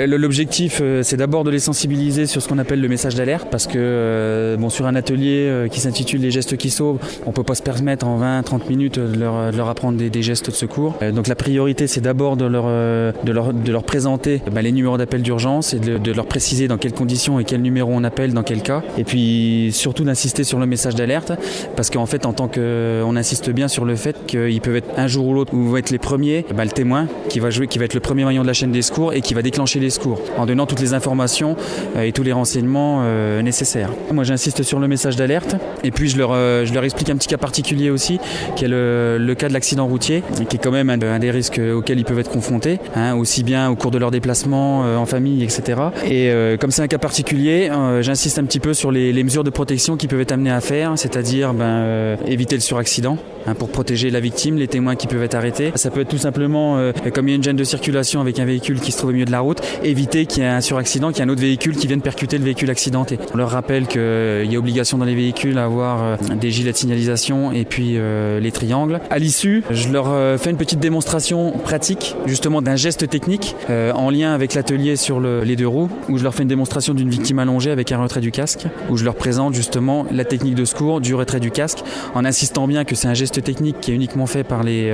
L'objectif, c'est d'abord de les sensibiliser sur ce qu'on appelle le message d'alerte, parce que sur un atelier qui s'intitule Les gestes qui sauvent, on ne peut pas se permettre en 20-30 minutes de leur apprendre des gestes de secours. Donc la priorité, c'est d'abord de leur présenter les numéros d'appel d'urgence et de leur préciser dans quelles conditions et quel numéro on appelle, dans quel cas. Et puis surtout d'insister sur le message d'alerte, parce qu'en fait, on insiste bien sur le fait qu'ils peuvent être un jour ou l'autre, où vont être les premiers, le témoin qui va être le premier maillon de la chaîne des secours et qui va déclencher les secours en donnant toutes les informations et tous les renseignements nécessaires. Moi, j'insiste sur le message d'alerte et puis je leur explique un petit cas particulier aussi, qui est le cas de l'accident routier, qui est quand même un des risques auxquels ils peuvent être confrontés, aussi bien au cours de leur déplacement en famille, etc. Et comme c'est un cas particulier, j'insiste un petit peu sur les mesures de protection qu'ils peuvent être amenés à faire, c'est-à-dire éviter le suraccident, pour protéger la victime, les témoins qui peuvent être arrêtés. Ça peut être tout simplement, comme il y a une gêne de circulation avec un véhicule qui se trouve au milieu de la route, éviter qu'il y ait un suraccident, qu'il y ait un autre véhicule qui vienne percuter le véhicule accidenté. On leur rappelle qu'il y a obligation dans les véhicules à avoir des gilets de signalisation et puis les triangles. À l'issue, je leur fais une petite démonstration pratique, justement d'un geste technique en lien avec l'atelier sur les deux roues, où je leur fais une démonstration d'une victime allongée avec un retrait du casque, où je leur présente justement la technique de secours du retrait du casque, en insistant bien que c'est un geste technique qui est uniquement fait par les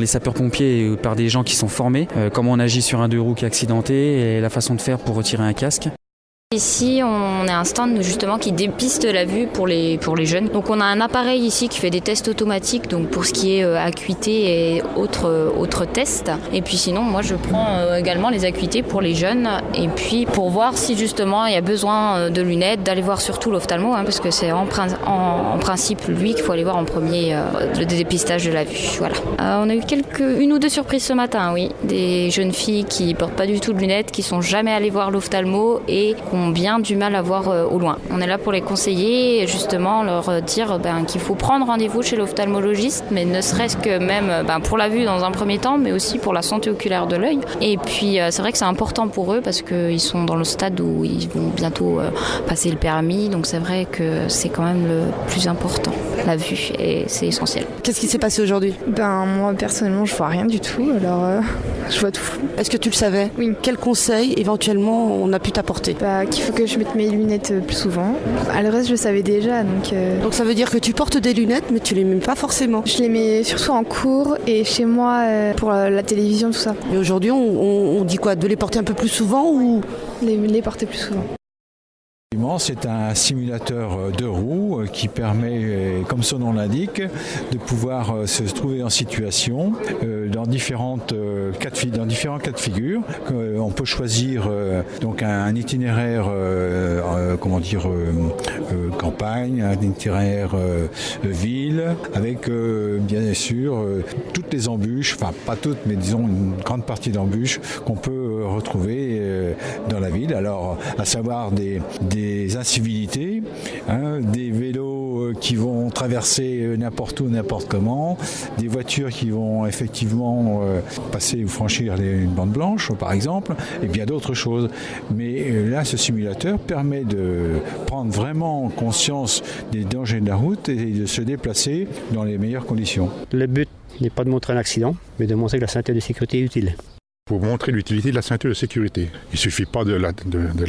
sapeurs-pompiers et par des gens qui sont formés, comment on agit sur un deux roues qui est accidenté et la façon de faire pour retirer un casque. Ici, on a un stand justement qui dépiste la vue pour les jeunes. Donc on a un appareil ici qui fait des tests automatiques, donc pour ce qui est acuité et autres tests. Et puis sinon, moi je prends également les acuités pour les jeunes et puis pour voir si justement il y a besoin de lunettes, d'aller voir surtout l'ophtalmo, parce que c'est en principe lui qu'il faut aller voir en premier, le dépistage de la vue. Voilà. On a eu une ou deux surprises ce matin, oui. Des jeunes filles qui portent pas du tout de lunettes, qui sont jamais allées voir l'ophtalmo et ont bien du mal à voir au loin. On est là pour les conseiller et justement leur dire qu'il faut prendre rendez-vous chez l'ophtalmologiste, mais ne serait-ce que même pour la vue dans un premier temps, mais aussi pour la santé oculaire de l'œil. Et puis c'est vrai que c'est important pour eux parce qu'ils sont dans le stade où ils vont bientôt passer le permis, donc c'est vrai que c'est quand même le plus important, la vue, et c'est essentiel. Qu'est-ce qui s'est passé aujourd'hui ? Moi personnellement je vois rien du tout, alors je vois tout flou. Est-ce que tu le savais ? Oui. Quel conseil éventuellement on a pu t'apporter ? Qu'il faut que je mette mes lunettes plus souvent. Le reste, je le savais déjà. Donc ça veut dire que tu portes des lunettes, mais tu les mets pas forcément. Je les mets surtout en cours et chez moi pour la télévision, tout ça. Et aujourd'hui, on dit quoi ? De les porter un peu plus souvent ou les porter plus souvent. C'est un simulateur de roues qui permet, comme son nom l'indique, de pouvoir se trouver en situation dans différents cas de figure. On peut choisir donc un itinéraire campagne, un itinéraire ville, avec bien sûr toutes les embûches, enfin pas toutes, mais disons une grande partie d'embûches qu'on peut retrouver dans la ville. Alors, à savoir des incivilités, des vélos qui vont traverser n'importe où, n'importe comment, des voitures qui vont effectivement passer ou franchir une bande blanche, par exemple, et bien d'autres choses. Mais là, ce simulateur permet de prendre vraiment conscience des dangers de la route et de se déplacer dans les meilleures conditions. Le but n'est pas de montrer un accident, mais de montrer que la ceinture de sécurité est utile. Pour montrer l'utilité de la ceinture de sécurité. Il ne suffit pas de la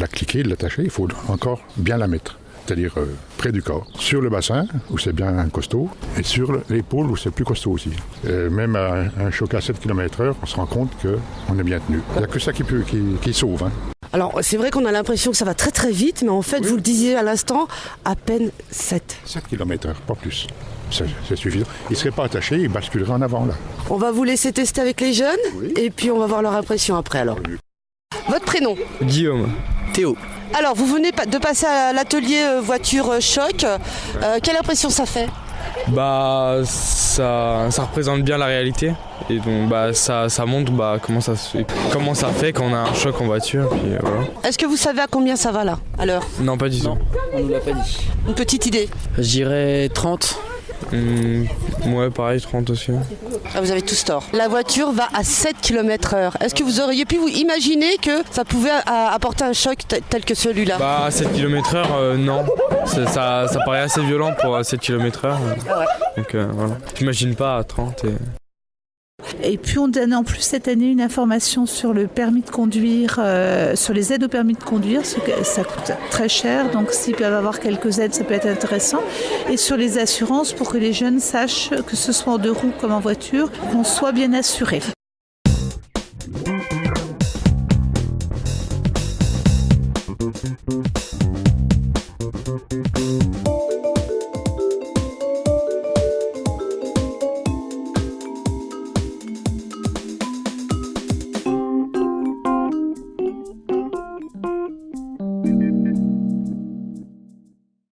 cliquer, de l'attacher, il faut encore bien la mettre. C'est-à-dire près du corps, sur le bassin, où c'est bien costaud, et sur l'épaule, où c'est plus costaud aussi. Même à un choc à 7 km/h, on se rend compte qu'on est bien tenu. Il n'y a que ça qui sauve. Alors, c'est vrai qu'on a l'impression que ça va très très vite, mais en fait, oui. Vous le disiez à l'instant, à peine 7 km/h, pas plus. C'est suffisant. Il ne serait pas attaché, il basculerait en avant là. On va vous laisser tester avec les jeunes, oui. Et puis on va voir leur impression après alors. Oui. Votre prénom ? Guillaume. Théo. Alors, vous venez de passer à l'atelier voiture choc. Quelle impression ça fait ? Ça représente bien la réalité. Et donc ça montre comment ça fait quand on a un choc en voiture. Puis, voilà. Est-ce que vous savez à combien ça va là, à l'heure ? Non, pas du tout. On nous l'a pas dit. Une petite idée ? Je dirais 30. Ouais, pareil, 30 aussi. Ah, vous avez tous tort. La voiture va à 7 km/h. Est-ce que vous auriez pu vous imaginer que ça pouvait apporter un choc tel que celui-là ? À 7 km/h, non. Ça paraît assez violent pour 7 km/h. Ah ouais. Donc voilà. J'imagine pas à 30. Et puis on donne en plus cette année une information sur le permis de conduire, sur les aides au permis de conduire, parce que ça coûte très cher, donc s'ils peuvent avoir quelques aides, ça peut être intéressant. Et sur les assurances, pour que les jeunes sachent que ce soit en 2 roues comme en voiture, qu'on soit bien assuré.